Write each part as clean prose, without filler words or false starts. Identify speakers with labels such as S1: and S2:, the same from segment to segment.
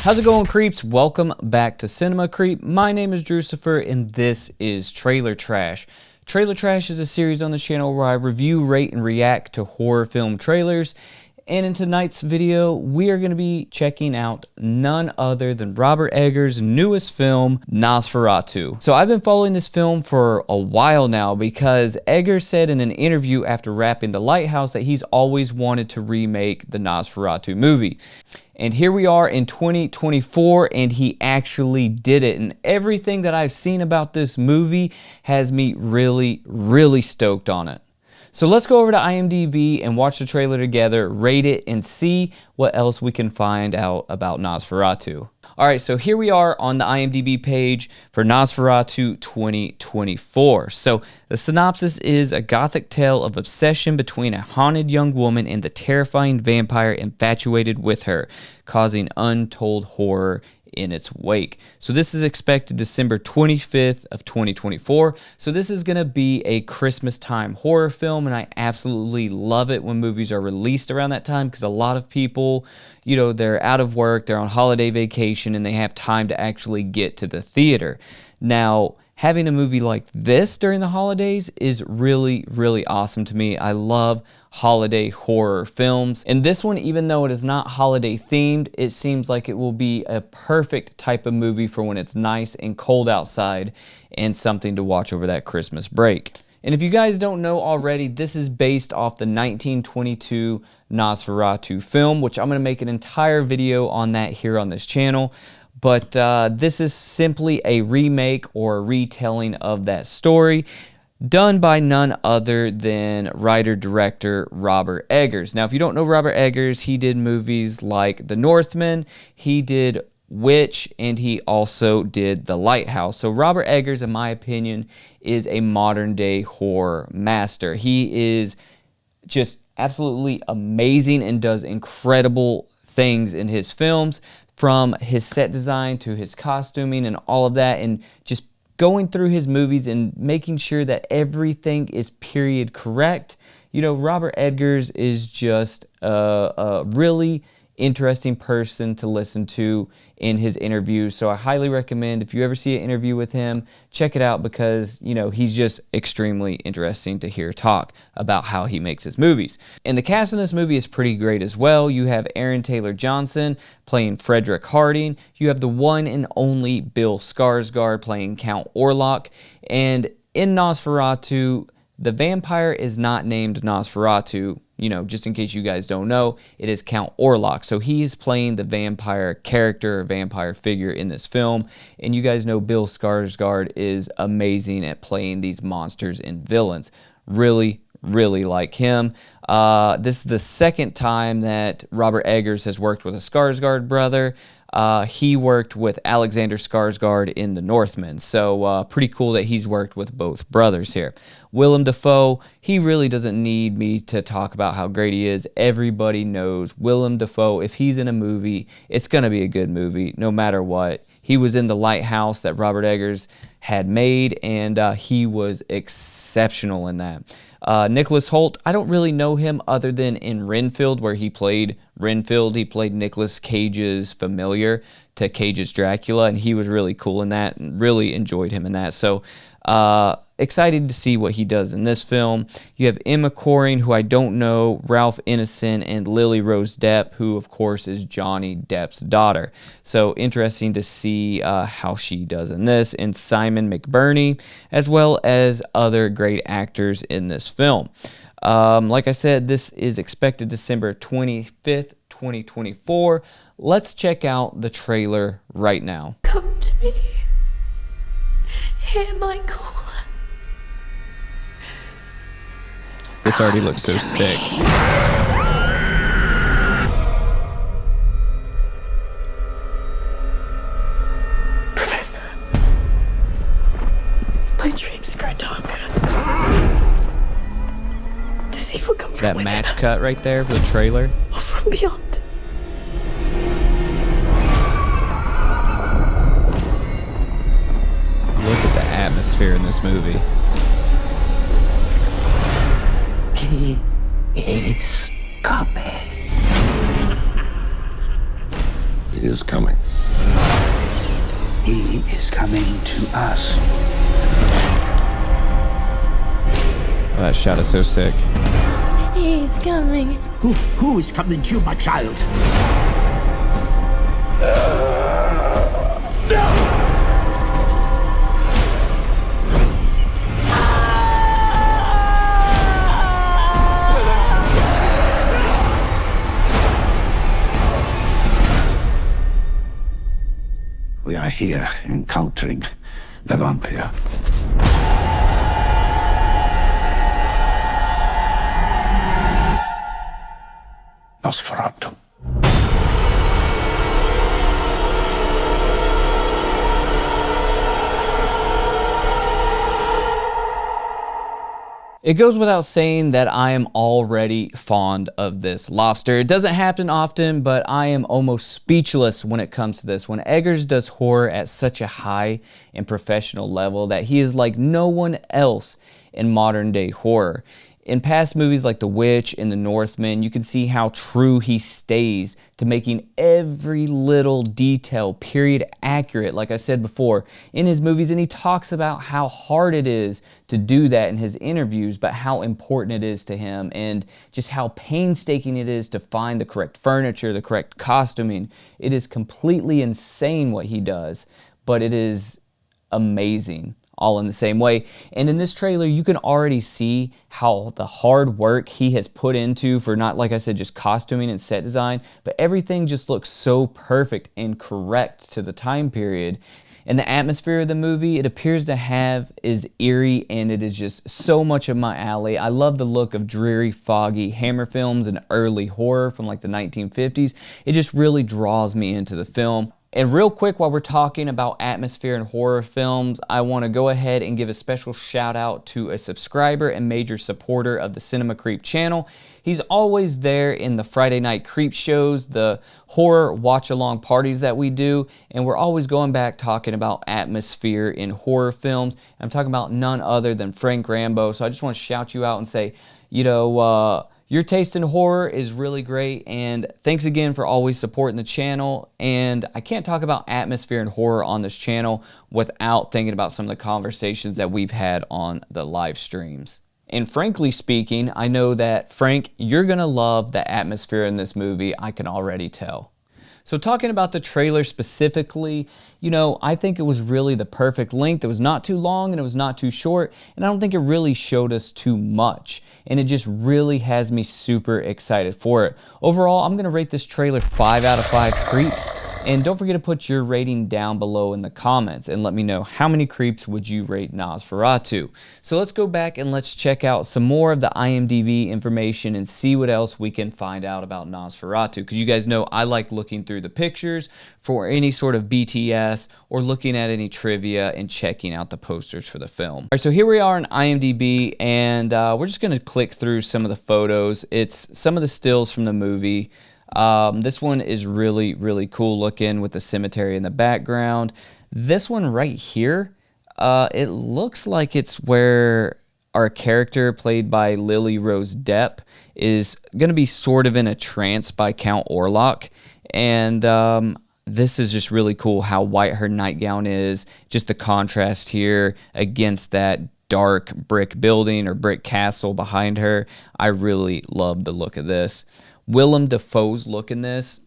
S1: How's it going, creeps? Welcome back to Cinema Creep. My name is Drucifer, and this is Trailer Trash. Trailer Trash is a series on the channel where I review, rate, and react to horror film trailers. And in tonight's video, we are going to be checking out none other than Robert Eggers' newest film, Nosferatu. So I've been following this film for a while now because Eggers said in an interview after wrapping The Lighthouse that he's always wanted to remake the Nosferatu movie. And here we are in 2024, and he actually did it. And everything that I've seen about this movie has me really stoked on it. So let's go over to IMDb and watch the trailer together, rate it, and see what else we can find out about Nosferatu. Alright, so here we are on the IMDb page for Nosferatu 2024. So the synopsis is a gothic tale of obsession between a haunted young woman and the terrifying vampire infatuated with her, causing untold horror in its wake. So this is expected December 25th of 2024. So this is going to be a Christmas time horror film, and I absolutely love it when movies are released around that time because a lot of people, you know, they're out of work, they're on holiday vacation, and they have time to actually get to the theater. Now, having a movie like this during the holidays is really awesome to me. I love holiday horror films. And this one, even though it is not holiday themed, it seems like it will be a perfect type of movie for when it's nice and cold outside and something to watch over that Christmas break. And if you guys don't know already, this is based off the 1922 Nosferatu film, which I'm going to make an entire video on that here on this channel. But this is simply a remake or a retelling of that story done by none other than writer-director Robert Eggers. Now, if you don't know Robert Eggers, he did movies like The Northman, he did Witch, and he also did The Lighthouse. So Robert Eggers, in my opinion, is a modern-day horror master. He is just absolutely amazing and does incredible things in his films, from his set design to his costuming and all of that, and just going through his movies and making sure that everything is period correct. You know, Robert Eggers is just a really interesting person to listen to in his interviews. So I highly recommend, if you ever see an interview with him, check it out because, you know, he's just extremely interesting to hear talk about how he makes his movies. And the cast in this movie is pretty great as well. You have Aaron Taylor Johnson playing Frederick Harding. You have the one and only Bill Skarsgård playing Count Orlok. And in Nosferatu, the vampire is not named Nosferatu. You know, just in case you guys don't know, it is Count Orlok. So he is playing the vampire character, vampire figure in this film. And you guys know Bill Skarsgård is amazing at playing these monsters and villains. Really like him. This is the second time that Robert Eggers has worked with a Skarsgård brother. He worked with Alexander Skarsgård in The Northman, so pretty cool that he's worked with both brothers here. Willem Dafoe, he really doesn't need me to talk about how great he is. Everybody knows Willem Dafoe. If he's in a movie, it's going to be a good movie, no matter what. He was in The Lighthouse that Robert Eggers had made, and he was exceptional in that. Nicholas Hoult, I don't really know him other than in Renfield, where he played Renfield. He played Nicolas Cage's familiar to Cage's Dracula, and he was really cool in that, and really enjoyed him in that. So excited to see what he does in this film. You have Emma Corrin, who I don't know, Ralph Ineson, and Lily Rose Depp, who of course is Johnny Depp's daughter. So interesting to see how she does in this, and Simon McBurney, as well as other great actors in this film. Like I said, this is expected December 25th, 2024. Let's check out the trailer right now.
S2: Come to me. Hear my call.
S1: This already looks so sick.
S2: Professor, my dreams grow darker. Does evil come from
S1: That
S2: within
S1: match
S2: us,
S1: cut right there for the trailer.
S2: or from beyond?
S1: Look at the atmosphere in this movie.
S3: It's coming.
S4: It is coming.
S3: He is coming to us.
S1: Oh, that shot is so sick.
S2: He's coming.
S3: Who is coming to you, my child? We are here encountering the vampire. Nosferatu.
S1: It goes without saying that I am already fond of this lobster. It doesn't happen often, but I am almost speechless when it comes to this. When Eggers does horror at such a high and professional level that he is like no one else in modern day horror. In past movies like The Witch and The Northman, you can see how true he stays to making every little detail period accurate, like I said before, in his movies. And he talks about how hard it is to do that in his interviews, but how important it is to him and just how painstaking it is to find the correct furniture, the correct costuming. It is completely insane what he does, but it is amazing all in the same way. And in this trailer, you can already see how the hard work he has put into for not, like I said, just costuming and set design, but everything just looks so perfect and correct to the time period. And the atmosphere of the movie, it appears to have, is eerie, and it is just so much of my alley. I love the look of dreary, foggy Hammer films and early horror from like the 1950s. It just really draws me into the film. And real quick, while we're talking about atmosphere and horror films, I want to go ahead and give a special shout out to a subscriber and major supporter of the Cinema Creep channel. He's always there in the Friday night creep shows, the horror watch-along parties that we do, and we're always going back talking about atmosphere in horror films. I'm talking about none other than Frank Rambo, so I just want to shout you out and say, you know, your taste in horror is really great, and thanks again for always supporting the channel. And I can't talk about atmosphere and horror on this channel without thinking about some of the conversations that we've had on the live streams. And frankly speaking, I know that, Frank, you're gonna love the atmosphere in this movie. I can already tell. So talking about the trailer specifically, you know, I think it was really the perfect length. It was not too long and it was not too short, and I don't think it really showed us too much. And it just really has me super excited for it. Overall, I'm gonna rate this trailer 5 out of 5 creeps. And don't forget to put your rating down below in the comments and let me know how many creeps would you rate Nosferatu. So let's go back and let's check out some more of the IMDb information and see what else we can find out about Nosferatu. Because you guys know I like looking through the pictures for any sort of BTS or looking at any trivia and checking out the posters for the film. All right, so here we are on IMDb, and we're just going to click through some of the photos. It's some of the stills from the movie. This one is really, really cool looking with the cemetery in the background. This one right here, it looks like it's where our character played by Lily Rose Depp is going to be sort of in a trance by Count Orlok. And this is just really cool how white her nightgown is, just the contrast here against that dark brick building or brick castle behind her. I really love the look of this. Willem Dafoe's look in this,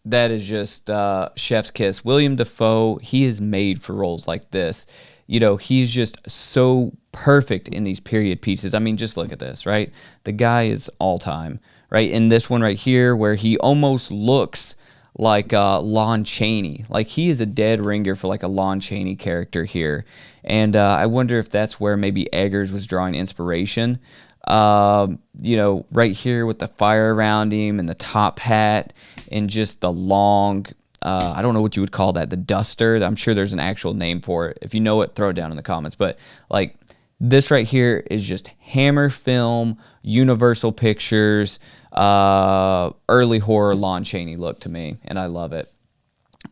S1: that is just chef's kiss. William Dafoe, he is made for roles like this. You know, he's just so perfect in these period pieces. I mean, just look at this, right? The guy is all time, right? In this one right here, where he almost looks like Lon Chaney. Like, he is a dead ringer for like a Lon Chaney character here. And I wonder if that's where maybe Eggers was drawing inspiration. You know, right here with the fire around him and the top hat and just the long, I don't know what you would call that, the duster. I'm sure there's an actual name for it. If you know it, throw it down in the comments. But like, this right here is just Hammer Film, Universal Pictures, early horror Lon Chaney look to me, and I love it.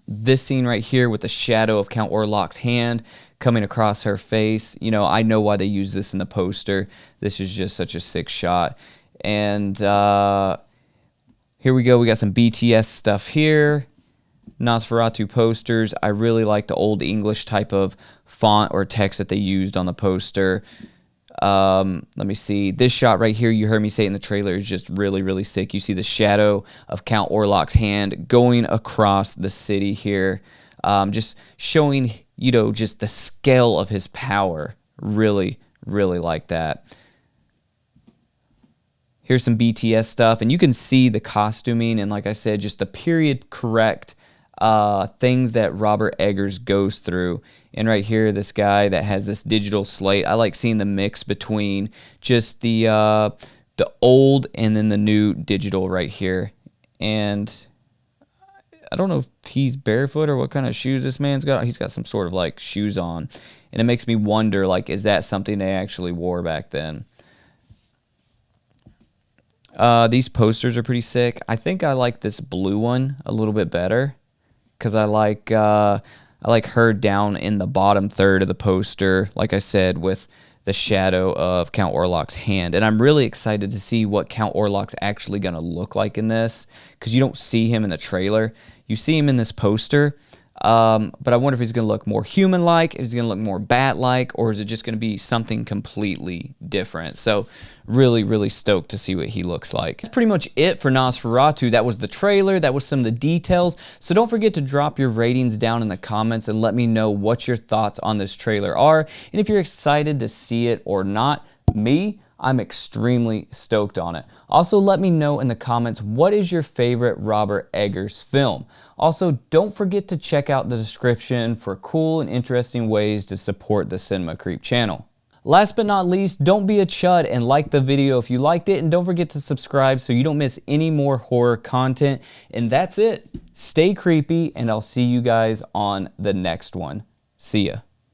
S1: This scene right here with the shadow of Count Orlok's hand coming across her face. You know, I know why they use this in the poster. This is just such a sick shot. And here we go. We got some BTS stuff here. Nosferatu posters. I really like the old English type of font or text that they used on the poster. Let me see. This shot right here, you heard me say it in the trailer, is just really, really sick. You see the shadow of Count Orlok's hand going across the city here. Just showing, you know, just the scale of his power. Really, really like that. Here's some BTS stuff, and you can see the costuming and, like I said, just the period correct things that Robert Eggers goes through. And right here, this guy that has this digital slate. I like seeing the mix between just the old and then the new digital right here. And I don't know if he's barefoot or what kind of shoes this man's got. He's got some sort of like shoes on. And it makes me wonder, like, is that something they actually wore back then? These posters are pretty sick. I think I like this blue one a little bit better because I like her down in the bottom third of the poster, like I said, with the shadow of Count Orlok's hand. And I'm really excited to see what Count Orlok's actually going to look like in this, because you don't see him in the trailer. You see him in this poster, but I wonder if he's going to look more human-like, if he's going to look more bat-like, or is it just going to be something completely different? So really, really stoked to see what he looks like. That's pretty much it for Nosferatu. That was the trailer. That was some of the details. So don't forget to drop your ratings down in the comments and let me know what your thoughts on this trailer are, and if you're excited to see it or not. I'm extremely stoked on it. Also, let me know in the comments, what is your favorite Robert Eggers film? Also, don't forget to check out the description for cool and interesting ways to support the Cinema Creep channel. Last but not least, don't be a chud and like the video if you liked it, and don't forget to subscribe so you don't miss any more horror content. And that's it. Stay creepy, and I'll see you guys on the next one. See ya.